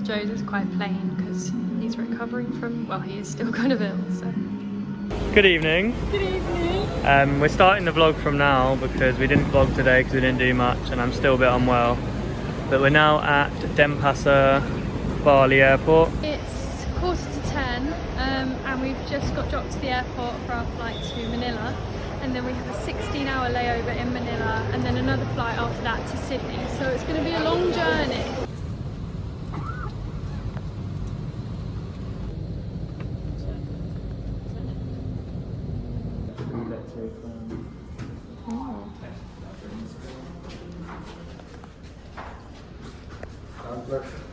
Joe's is quite plain because he's recovering from, well, he is still kind of ill, so. Good evening. Good evening. We're starting the vlog from now because we didn't vlog today because we didn't do much and I'm still a bit unwell. But we're now at Denpasar, Bali airport. It's 10:15 and we've just got dropped to the airport for our flight to Manila. And then we have a 16-hour layover in Manila and then another flight after that to Sydney. So it's going to be a long journey.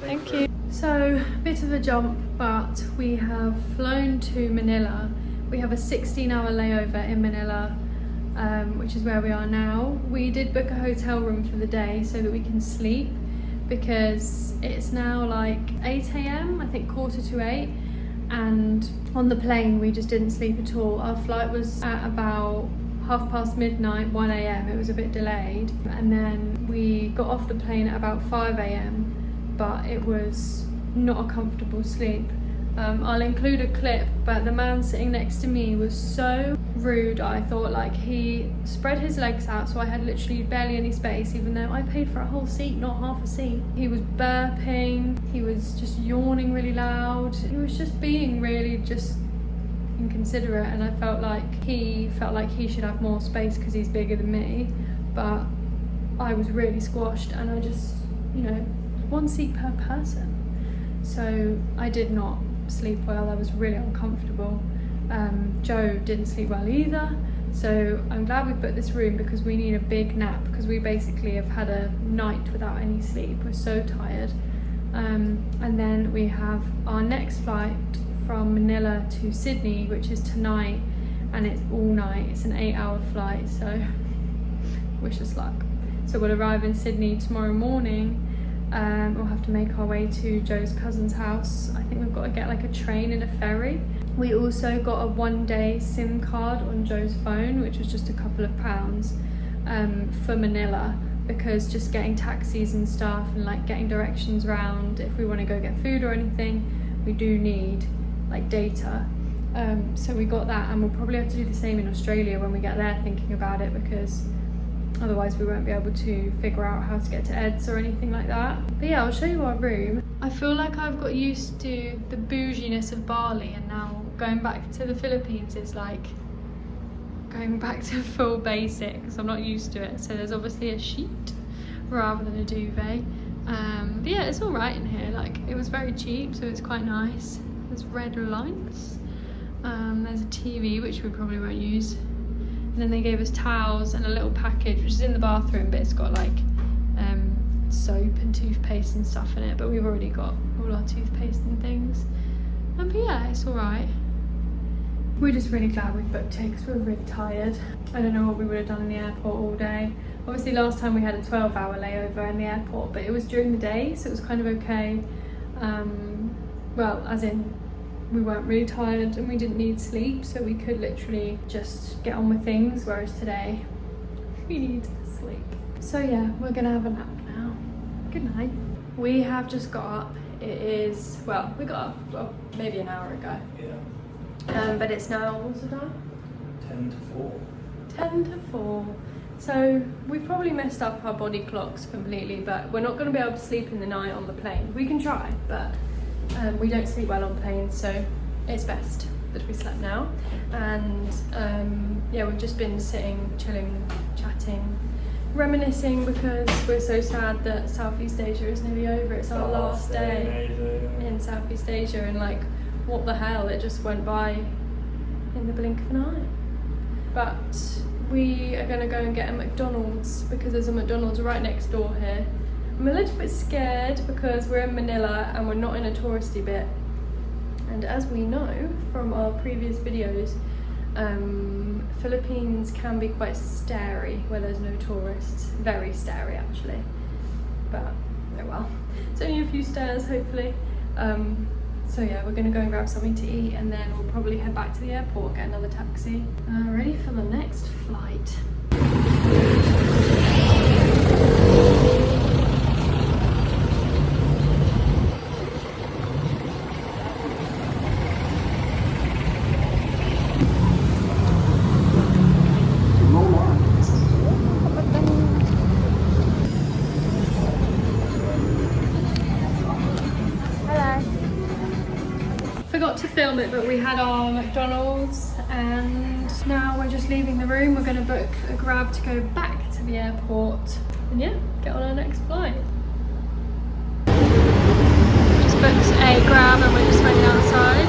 Thank you. So, bit of a jump, but we have flown to Manila. We have a 16-hour layover in Manila, which is where we are now. We did book a hotel room for the day so that we can sleep because it's now like 8 AM, I think 7:45, and on the plane we just didn't sleep at all. Our flight was at about midnight, 1 AM. It was a bit delayed, and then we got off the plane at about 5 AM, but it was not a comfortable sleep. I'll include a clip, but the man sitting next to me was so rude. I thought, like, he spread his legs out so I had literally barely any space, even though I paid for a whole seat, not half a seat. He was burping, he was just yawning really loud, he was just being really just inconsiderate, and I felt like he should have more space because he's bigger than me, but I was really squashed, and I just, you know, one seat per person. So I did not sleep well. I was really uncomfortable. Joe didn't sleep well either, so I'm glad we booked this room because we need a big nap because we basically have had a night without any sleep. We're so tired. And then we have our next flight from Manila to Sydney, which is tonight, and it's all night. It's an 8-hour flight, so wish us luck. So we'll arrive in Sydney tomorrow morning. We'll have to make our way to Joe's cousin's house. I think we've got to get like a train and a ferry. We also got a 1-day SIM card on Joe's phone, which was just a couple of pounds for Manila, because just getting taxis and stuff and like getting directions around if we want to go get food or anything, we do need like data. So we got that, and we'll probably have to do the same in Australia when we get there, thinking about it, because otherwise we won't be able to figure out how to get to Ed's or anything like that. But yeah, I'll show you our room. I feel like I've got used to the bouginess of Bali, and now going back to the Philippines is like going back to full basics. I'm not used to it. So there's obviously a sheet rather than a duvet. But yeah, it's all right in here. Like, it was very cheap, so it's quite nice. There's red lights. There's a TV, which we probably won't use. And then they gave us towels and a little package, which is in the bathroom, but it's got like soap and toothpaste and stuff in it. But we've already got all our toothpaste and things. But yeah, it's all right. We're just really glad we booked it because we're really tired. I don't know what we would have done in the airport all day. Obviously last time we had a 12-hour layover in the airport, but it was during the day, so it was kind of okay. Well, as in, we weren't really tired and we didn't need sleep, so we could literally just get on with things, whereas today we need sleep. So yeah, we're gonna have a nap now. Good night. We have just got up. It is, well, we got up maybe an hour ago. Yeah. But it's now, what's the time? 10 to 4. 10 to 4. So we've probably messed up our body clocks completely, but we're not going to be able to sleep in the night on the plane. We can try, but we don't sleep well on planes, so it's best that we slept now. And yeah, we've just been sitting, chilling, chatting, reminiscing, because we're so sad that Southeast Asia is nearly over. It's our last day in Southeast Asia, and like, what the hell, it just went by in the blink of an eye. But we are going to go and get a McDonald's because there's a McDonald's right next door here. I'm a little bit scared because we're in Manila and we're not in a touristy bit, and as we know from our previous videos, Philippines can be quite starey where there's no tourists. Very starey actually, but oh well, it's only a few stairs hopefully. So yeah, we're gonna go and grab something to eat, and then we'll probably head back to the airport, get another taxi. Ready for the next flight. forgot to film it, but we had our McDonald's and now we're just leaving the room. We're going to book a Grab to go back to the airport and yeah, get on our next flight. Just booked a Grab and we're just waiting outside.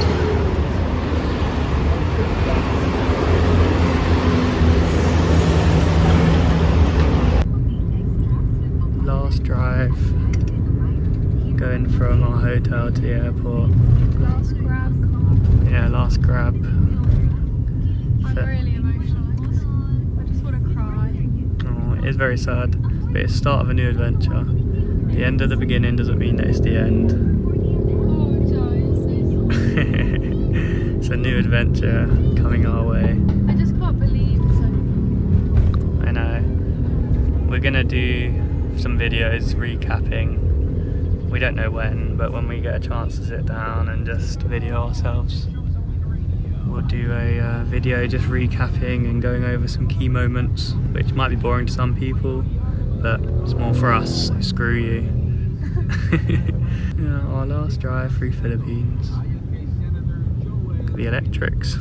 Last drive, going from our hotel to the airport. Last Grab. Yeah, last Grab. I'm really emotional. I just want to cry. Oh, it is very sad, but it's the start of a new adventure. The end of the beginning doesn't mean that it's the end. Oh, Joe, it's so sad. It's a new adventure coming our way. I just can't believe it's over. I know. We're gonna do some videos recapping. We don't know when, but when we get a chance to sit down and just video ourselves, we'll do a video just recapping and going over some key moments, which might be boring to some people, but it's more for us, so screw you. Yeah, our last drive through Philippines. Look at the electrics.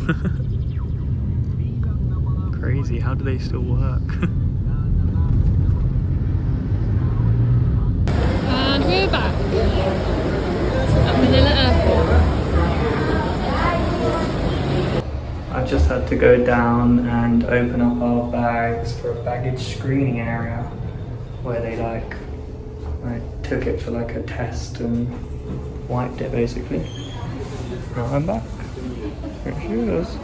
Crazy, how do they still work? And we're back at Manila Airport. I just had to go down and open up our bags for a baggage screening area where they I took it for like a test and wiped it basically. Now I'm back. Here she is.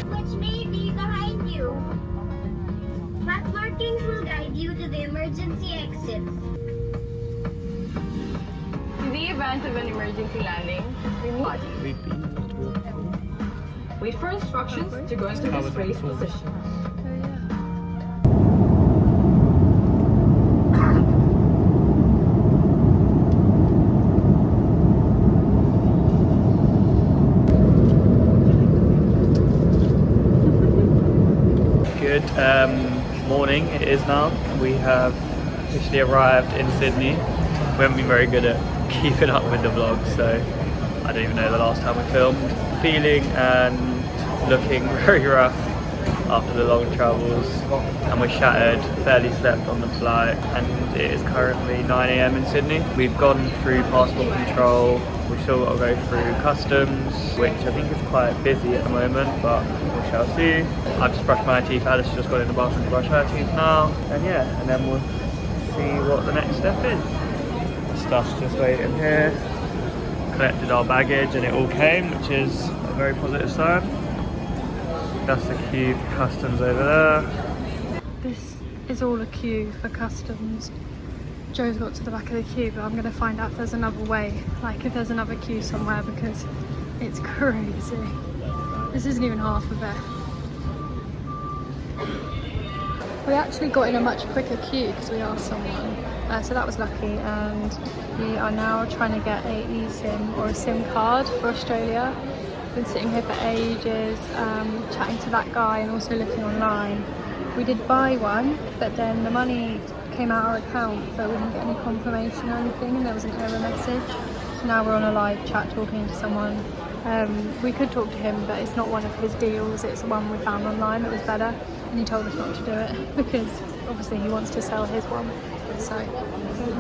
Which may be behind you. Map markings will guide you to the emergency exits. In the event of an emergency landing, We've been wait for instructions to go into displaced position. Good morning, it is now. We have officially arrived in Sydney. We haven't been very good at keeping up with the vlog, so I don't even know the last time we filmed. Feeling and looking very rough after the long travels, and we're shattered, barely slept on the flight, and it is currently 9 AM in Sydney. We've gone through passport control, we've still got to go through customs, which I think is quite busy at the moment, but we shall see. I've just brushed my teeth, Alice has just gone in the bathroom to brush her teeth now, and yeah, and then we'll see what the next step is. Stuff's just waiting here. Collected our baggage and it all came, which is a very positive sign. That's the queue for customs over there. This is all a queue for customs. Joe's got to the back of the queue, but I'm going to find out if there's another way, like if there's another queue somewhere, because it's crazy. This isn't even half of it. We actually got in a much quicker queue because we asked someone, so that was lucky, and we are now trying to get a eSIM or a SIM card for Australia. Been sitting here for ages, chatting to that guy and also looking online. We did buy one, but then the money came out our account, but we didn't get any confirmation or anything, and there was an error message. So now we're on a live chat talking to someone. We could talk to him, but it's not one of his deals, it's one we found online that was better, and he told us not to do it because obviously he wants to sell his one, so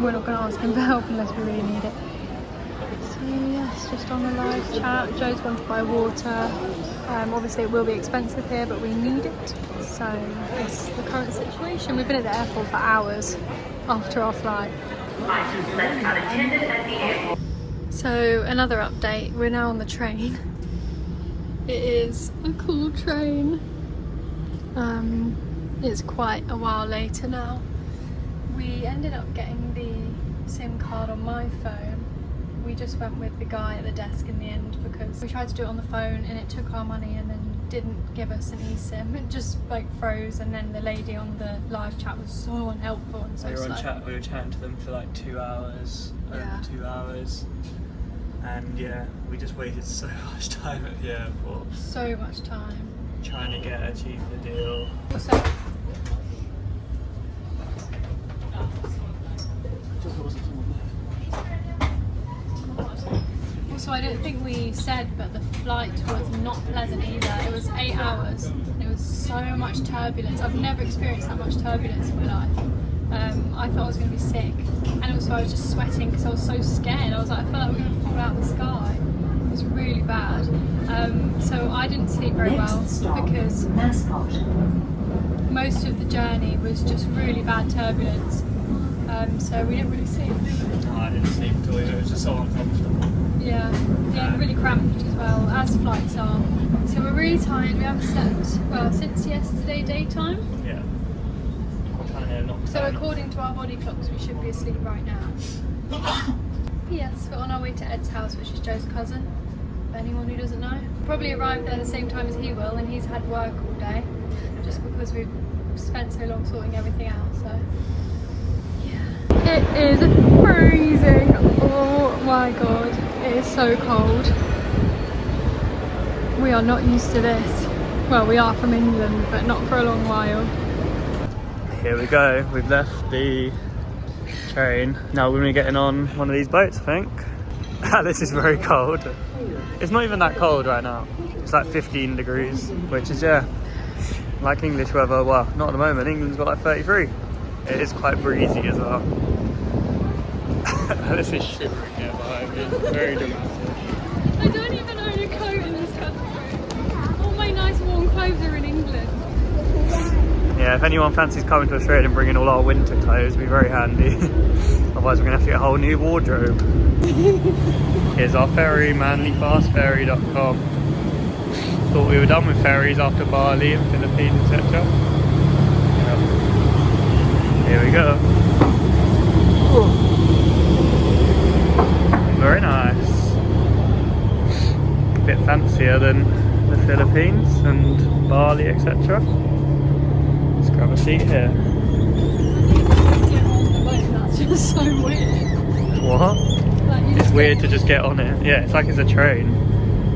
we're not going to ask him for help unless we really need it. So yes, just on a live chat. Joe's gone to buy water. Obviously it will be expensive here, but we need it, so it's the current situation. We've been at the airport for hours after our flight. So another update, we're now on the train. It is a cool train. It's quite a while later now. We ended up getting the SIM card on my phone. We just went with the guy at the desk in the end because we tried to do it on the phone and it took our money and then didn't give us an eSIM. It just like froze, and then the lady on the live chat was so unhelpful and so slow. We were chatting to them for like 2 hours, over 2 hours. And yeah, we just waited so much time at the airport So much time. trying to get a cheaper deal. Also, I don't think we said, but the flight was not pleasant either. It was 8 hours and it was so much turbulence. I've never experienced that much turbulence in my life. I thought I was going to be sick, and also I was just sweating because I was so scared. I was like, I felt like we were going to fall out of the sky. It was really bad. So I didn't sleep very well because most of the journey was just really bad turbulence. So we didn't really sleep. No, I didn't sleep at all. It was just so uncomfortable. Yeah, really cramped as well, as flights are. So we're really tired. We haven't slept, well, since yesterday daytime. Yeah. I'm trying to knock So down. according to our body clocks, we should be asleep right now. Yes, we're on our way to Ed's house, which is Joe's cousin, for anyone who doesn't know. Probably arrived there the same time as he will, and he's had work all day, just because we've spent so long sorting everything out, so yeah. It is freezing. Oh my god, it is so cold. We are not used to this. Well, we are from England, but not for a long while. Here we go, we've left the train. Now we're going to be getting on one of these boats, I think. This is very cold. It's not even that cold right now. It's like 15 degrees, which is, yeah, like English weather. Well, not at the moment. England's got like 33. It is quite breezy as well. This is shivering here behind me. Very dramatic. I don't even own a coat in this country. All my nice warm clothes are in England. Yeah, if anyone fancies coming to Australia and bringing all our winter clothes, it'd be very handy. Otherwise we're going to have to get a whole new wardrobe. Here's our ferry, manlyfastferry.com. Thought we were done with ferries after Bali and Philippines, etc. Yep. Here we go. Ooh. Very nice. A bit fancier than the Philippines and Bali, etc. Let's grab a seat here. That's just so weird. What? Like, you It's weird to just get on it. Yeah, it's like it's a train.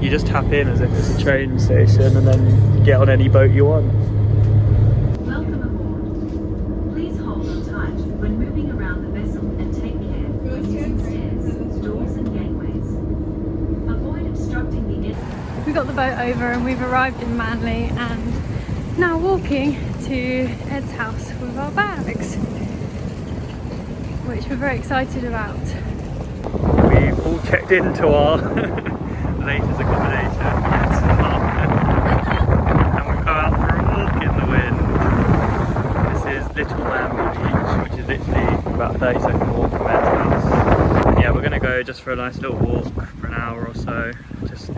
You just tap in as if it's a train station and then get on any boat you want. Welcome aboard. Please hold on tight when moving around the vessel and take care when using stairs, doors and gateways. Avoid obstructing the We got the boat over and we've arrived in Manly and now walking to Ed's house with our bags, which we're very excited about. We've all checked into our latest accommodation, and we've come out for a walk in the wind. This is Little Manly Beach, which is literally about a 30-second walk from Ed's house. And yeah, we're going to go just for a nice little walk for an hour or so, just to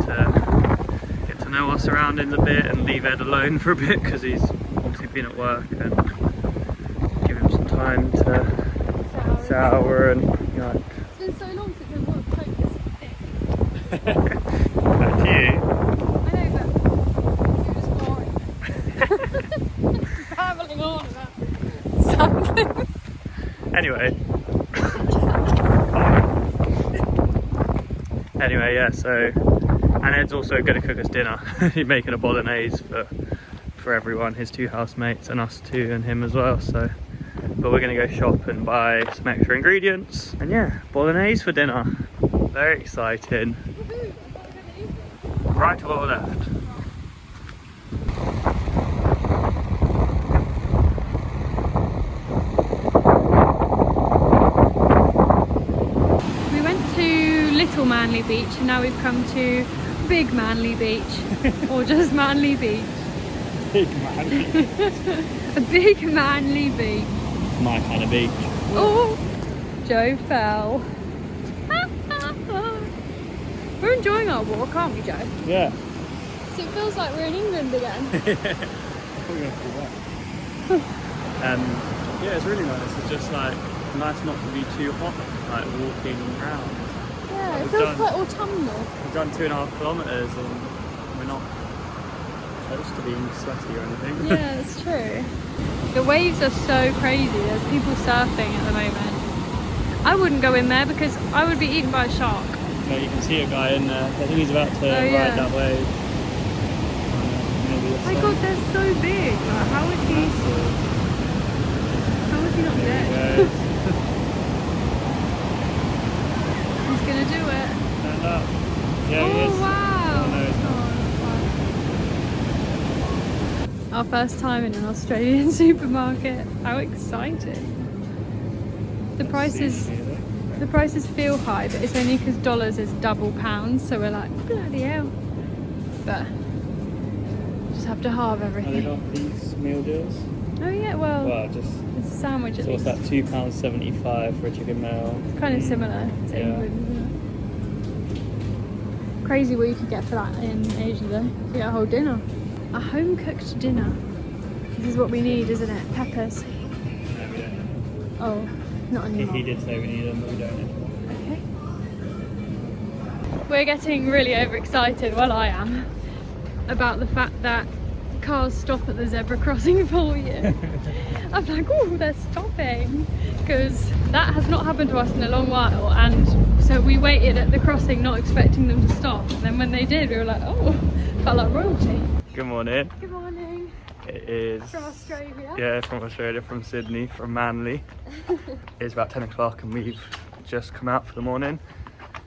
get to know our surroundings a bit and leave Ed alone for a bit because he's obviously been at work, and give him some time to shower and, you know. It's been so long since I've got a coat this thick. Back to you. I know, but you're just boring. Babbling on about something. Anyway. Anyway, yeah, so, and Ed's also going to cook us dinner. He's making a bolognese for everyone, his two housemates and us two and him as well, so. But we're going to go shop and buy some extra ingredients. And yeah, bolognese for dinner. Very exciting. Right or left? We went to Little Manly Beach and now we've come to Big Manly Beach, or just Manly Beach. Big Manly. A big Manly Beach. My kind of beach. Oh, Joe fell. We're enjoying our walk, aren't we, Joe? Yeah. So it feels like we're in England again. Yeah, it's really nice. It's just like nice not to be too hot, like walking around. Yeah, it We've feels done- quite autumnal. We've done 2.5 kilometres and we're not close to being sweaty or anything. Yeah, that's true. The waves are so crazy. There's people surfing at the moment. I wouldn't go in there because I would be eaten by a shark. No, you can see a guy in there. I think he's about to ride that wave. Maybe Oh my god, they're so big. Like, how is he not dead? He's gonna do it. Stand up. Yeah, he Oh is. wow. Oh, no, it's not. Our first time in an Australian supermarket. How exciting. The prices feel high, but it's only because dollars is double pounds, so we're like, bloody hell. But just have to halve Have they everything. got these meal deals? Oh yeah, well, Just it's a sandwich at so what's least. that? £2.75 for a chicken meal. It's kind of similar to Yeah. England, isn't it? Crazy what you could get for that in Asia though. You get a whole dinner. A home cooked dinner. This is what we need, isn't it? Peppers. Oh, not anymore. He did say we need them, but we don't anymore. Okay. We're getting really overexcited, well I am, about the fact that cars stop at the zebra crossing for you. I'm like, oh, they're stopping, because that has not happened to us in a long while, and so we waited at the crossing not expecting them to stop, and then when they did we were like, oh, felt like royalty. Good morning. Good morning. It is From Australia. Yeah, from Australia, from Sydney, from Manly. It's about 10 o'clock and we've just come out for the morning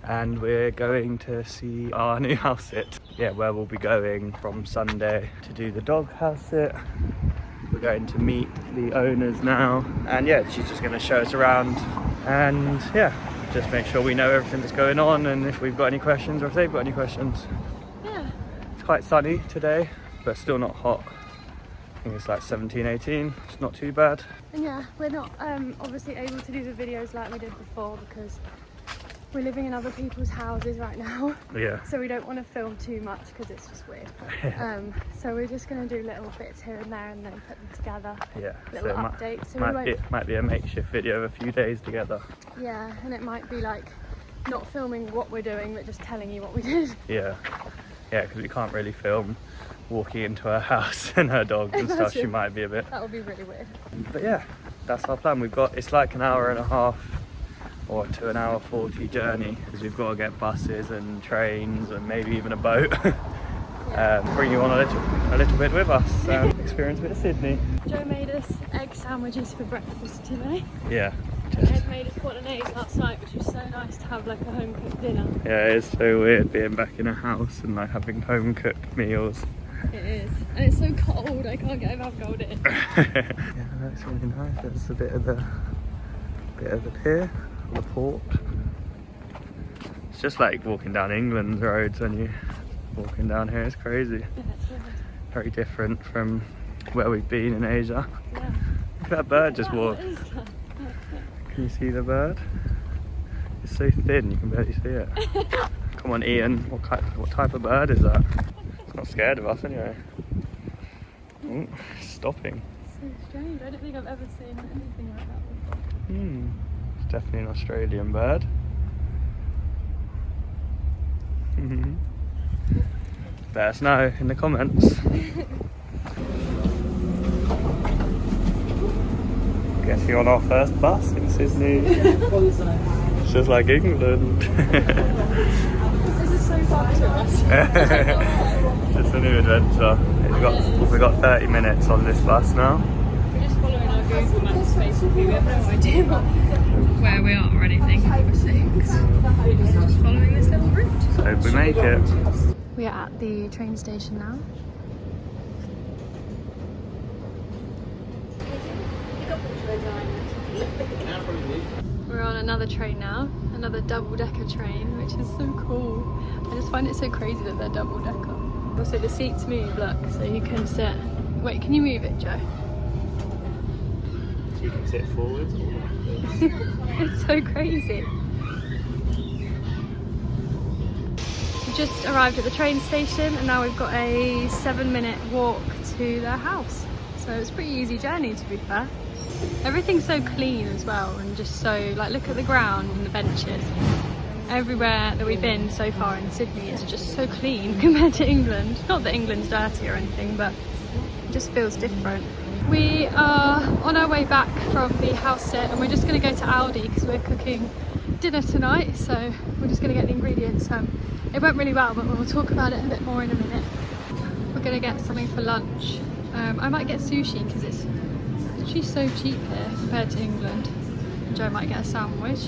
and we're going to see our new house sit. Yeah, where we'll be going from Sunday to do the dog house sit. We're going to meet the owners now, and yeah, she's just going to show us around and yeah, just make sure we know everything that's going on and if we've got any questions or if they've got any questions. Yeah. It's quite sunny today, but still not hot. I think it's like 17, 18, it's not too bad. And yeah, we're not obviously able to do the videos like we did before because we're living in other people's houses right now. Yeah. So we don't want to film too much because it's just weird. So we're just going to do little bits here and there and then put them together. Yeah. Little So updates. So we won't... might be a makeshift video of a few days together. Yeah, and it might be like not filming what we're doing but just telling you what we did. Yeah. Yeah, because we can't really film walking into her house and her dogs and stuff. She might be a bit. That would be really weird. But yeah, that's our plan. It's like an hour and a half or to an hour 40 journey because we've got to get buses and trains and maybe even a boat. Bring you on a little bit with us, experience a bit of Sydney. Joe made us egg sandwiches for breakfast today. Yeah. Ed made us bolognese last night, which was so nice to have like a home cooked dinner. Yeah, it's so weird being back in a house and like having home cooked meals. It is, and it's so cold. I can't get over how cold it is. Yeah, that's really nice. There's a bit of the pier, the port. It's just like walking down England's roads when you're walking down here. It's crazy. Yeah, it's weird. Very different from where we've been in Asia. Yeah. Look at that bird just walked. What is that? Can you see the bird? It's so thin you can barely see it. Come on, Ian. What type of bird is that? It's not scared of us anyway. Ooh, stopping. So strange. I don't think I've ever seen anything like that before. It's definitely an Australian bird. Let us know in the comments. Guess you're on our first bus in Sydney. It's just like England. This is so fun to us. It's a new adventure. We've got 30 minutes on this bus now. We're just following our Google Maps basically. We have no idea where we are or anything, obviously. We're just following this little route. So if we make it. We are at the train station now. We're on another train now, another double-decker train, which is so cool. I just find it so crazy that they're double-decker. Also the seats move, look, so you can sit. Wait, can you move it, Joe? So you can sit forwards or backwards. It's so crazy. We just arrived at the train station and now we've got a 7-minute walk to their house. So it's a pretty easy journey, to be fair. Everything's so clean as well, and just so, like, look at the ground and the benches. Everywhere that we've been so far in Sydney is just so clean compared to England. Not that England's dirty or anything, but it just feels different. We are on our way back from the house sit and we're just going to go to Aldi because we're cooking dinner tonight, so we're just going to get the ingredients. It went really well, but we'll talk about it a bit more in a minute. We're going to get something for lunch. I might get sushi because it's actually so cheap here compared to England. Joe might get a sandwich.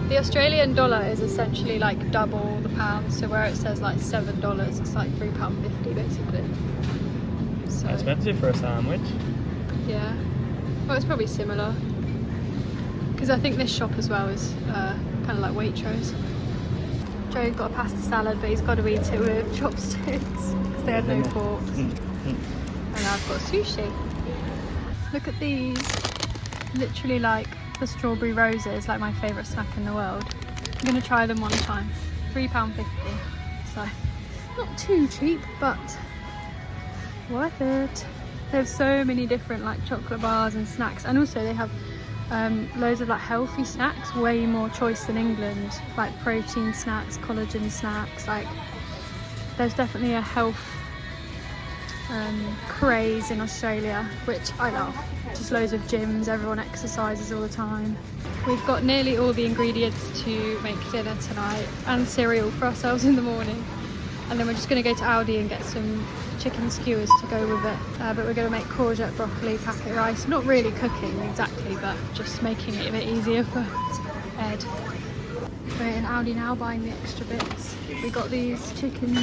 The Australian dollar is essentially like double the pound, so where it says like $7, it's like £3.50 basically. So Expensive for a sandwich. yeah, well it's probably similar. Because I think this shop as well is kind of like Waitrose. Joe got a pasta salad, but he's got to eat it with chopsticks because they had no forks. And I've got sushi. Look at these. Literally like the strawberry roses, like my favourite snack in the world. I'm going to try them one time. £3.50. So not too cheap, but worth it. They have so many different like chocolate bars and snacks, and also they have loads of like healthy snacks, way more choice than England, like protein snacks, collagen snacks. Like there's definitely a health craze in Australia, which I love. Just loads of gyms, everyone exercises all the time. We've got nearly all the ingredients to make dinner tonight and cereal for ourselves in the morning, and then we're just going to go to Aldi and get some chicken skewers to go with it, but we're going to make courgette, broccoli, packet rice. Not really cooking exactly, but just making it a bit easier for Ed. We're in Aldi now buying the extra bits. We got these chicken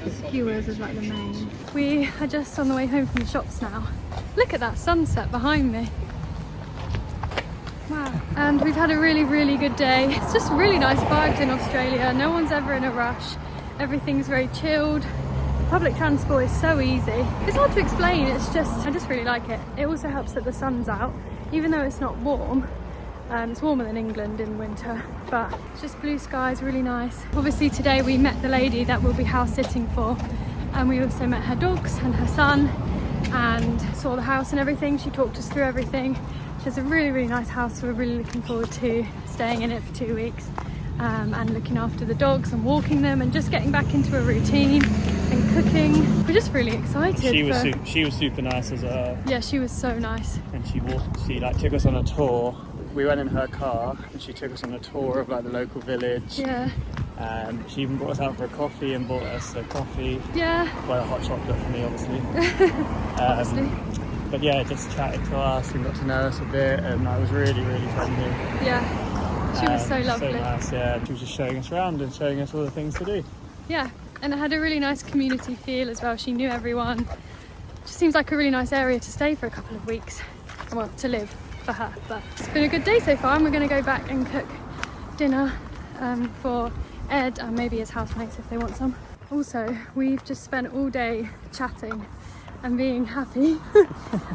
skewers as like the main. We are just on the way home from the shops now. Look at that sunset behind me. Wow. And we've had a really good day. It's just really nice vibes in Australia. No one's ever in a rush. Everything's very chilled. Public transport is so easy. It's hard to explain, it's just, I just really like it. It also helps that the sun's out, even though it's not warm. It's warmer than England in winter, but it's just blue skies, really nice. Obviously today we met the lady that we'll be house sitting for, and we also met her dogs and her son and saw the house and everything. She talked us through everything. She has a really nice house, so we're really looking forward to staying in it for 2 weeks. And looking after the dogs and walking them and just getting back into a routine and cooking. We're just really excited. She was super nice as well. Yeah, she was so nice. And she like took us on a tour. We went in her car and she took us on a tour of like the local village. Yeah. She even brought us out for a coffee and bought us a coffee. Yeah. Well, a hot chocolate for me, obviously. Obviously. But yeah, just chatted to us and got to know us a bit, and I was really friendly. Yeah. She was so lovely. So nice, yeah. She was just showing us around and showing us all the things to do. Yeah, and it had a really nice community feel as well. She knew everyone. Just seems like a really nice area to stay for a couple of weeks. Well, to live for her. But it's been a good day so far, and we're going to go back and cook dinner for Ed and maybe his housemates if they want some. Also, we've just spent all day chatting and being happy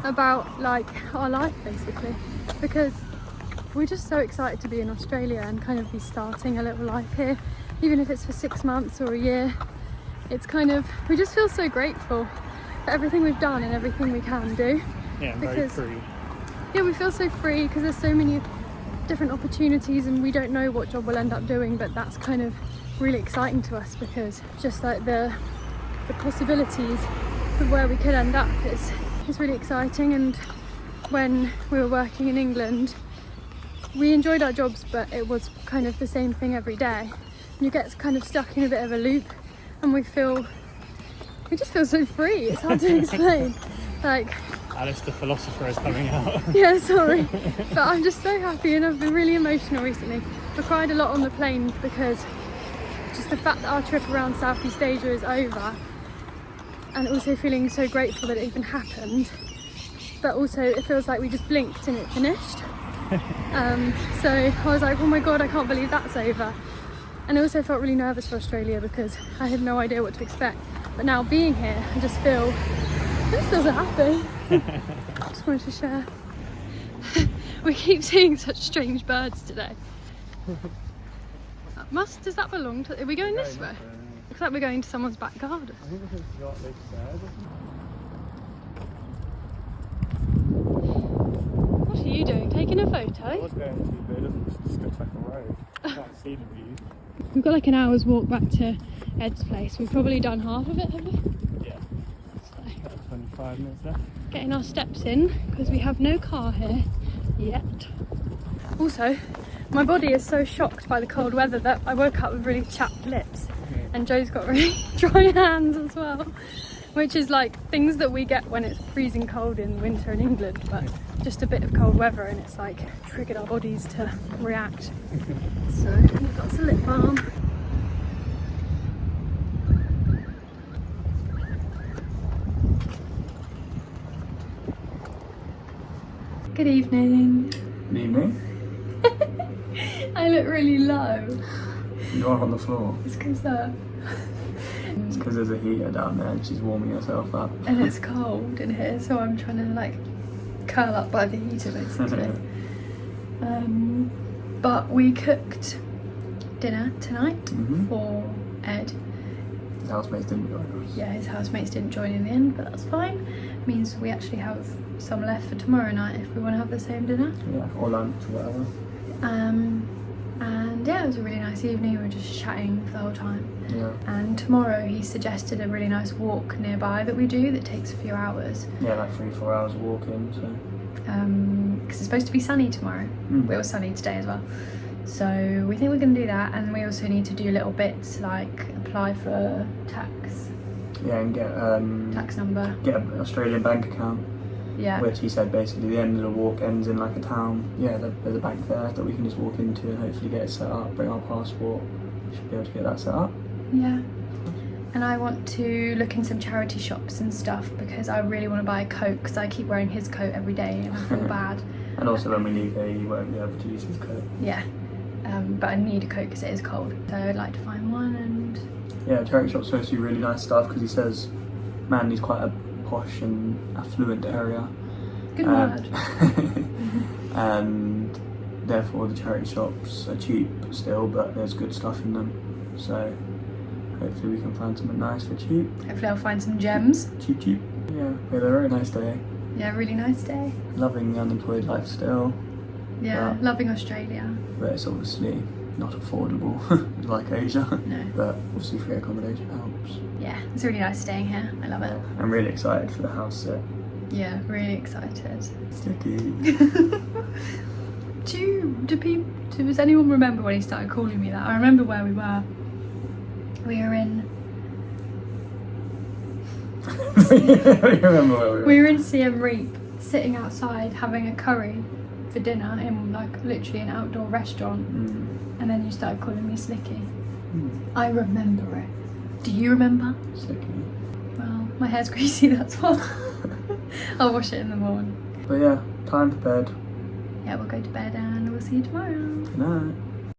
about like our life basically, because we're just so excited to be in Australia and kind of be starting a little life here, even if it's for 6 months or a year. It's kind of, we just feel so grateful for everything we've done and everything we can do. Yeah, very free. Yeah, we feel so free because there's so many different opportunities and we don't know what job we'll end up doing, but that's kind of really exciting to us because just like the possibilities of where we could end up is really exciting. And when we were working in England, we enjoyed our jobs, but it was kind of the same thing every day. You get kind of stuck in a bit of a loop, and we just feel so free. It's hard to explain. Like, Alice the philosopher is coming out. Yeah, sorry. But I'm just so happy, and I've been really emotional recently. I cried a lot on the plane because just the fact that our trip around Southeast Asia is over, and also feeling so grateful that it even happened. But also it feels like we just blinked and it finished. So I was like, oh my god, I can't believe that's over. And I also felt really nervous for Australia because I had no idea what to expect. But now being here, I just feel so happy. Just wanted to share. We keep seeing such strange birds today. Does that belong to, are we going this way? Looks like we're going to someone's back garden. I think this is what they said. What are you doing? Taking a I photo? was going to, but it doesn't just go like a road. I can't see the view. We've got like an hour's walk back to Ed's place. We've probably done half of it, have we? Yeah. So, Got 25 minutes left. getting our steps in because we have no car here yet. Also, My body is so shocked by the cold weather that I woke up with really chapped lips, and Joe's got really dry hands as well, which is like things that we get when it's freezing cold in winter in England, but just a bit of cold weather and it's like triggered our bodies to react. So we've got some lip balm. Good evening. Good evening. I look really low. You are on the floor. It's because there's a heater down there and she's warming herself up. and it's cold in here, so I'm trying to like curl up by the heater basically. But we cooked dinner tonight for Ed. His housemates didn't join us. Yeah, his housemates didn't join in the end, but that's fine. Means we actually have some left for tomorrow night if we want to have the same dinner. Yeah, or lunch or whatever. And yeah, it was a really nice evening. We were just chatting for the whole time. Yeah. And tomorrow he suggested a really nice walk nearby that we do that takes a few hours. Yeah, like 3-4 hours walking, so. Because it's supposed to be sunny tomorrow. It was sunny today as well. So we think we're going to do that, and we also need to do little bits like apply for tax. Yeah, and get Tax number. get an Australian bank account. Yeah. Which he said basically the end of the walk ends in like a town. Yeah, there's a bank there that we can just walk into and hopefully get it set up, bring our passport. Should be able to get that set up. Yeah. And I want to look in some charity shops and stuff because I really want to buy a coat because I keep wearing his coat every day and I feel bad. And also when we leave here, you won't be able to use his coat. Yeah. But I need a coat because it is cold. So I'd like to find one and... Yeah, charity shop's supposed to be really nice stuff because he says Manly's quite a posh and affluent area. Good word. And therefore the charity shops are cheap still, but there's good stuff in them. So hopefully we can find something nice for cheap. Hopefully I'll find some gems. Cheap. Yeah, we had a very nice day. Yeah, really nice day. Loving the unemployed life still, Yeah, loving Australia. but it's obviously not affordable like Asia. No. But obviously free accommodation helps. Yeah, it's really nice staying here. I love it. I'm really excited for the house sit. Yeah, really excited. Sticky. Does anyone remember when he started calling me that? I remember where we were. We were in... Remember where we were? We were in Siem Reap, sitting outside having a curry for dinner in like literally an outdoor restaurant, and then you started calling me Slicky. I remember it. Do you remember? Sticky. Well, my hair's greasy, that's why. I'll wash it in the morning. But yeah, time for bed. Yeah, we'll go to bed and we'll see you tomorrow. Good night.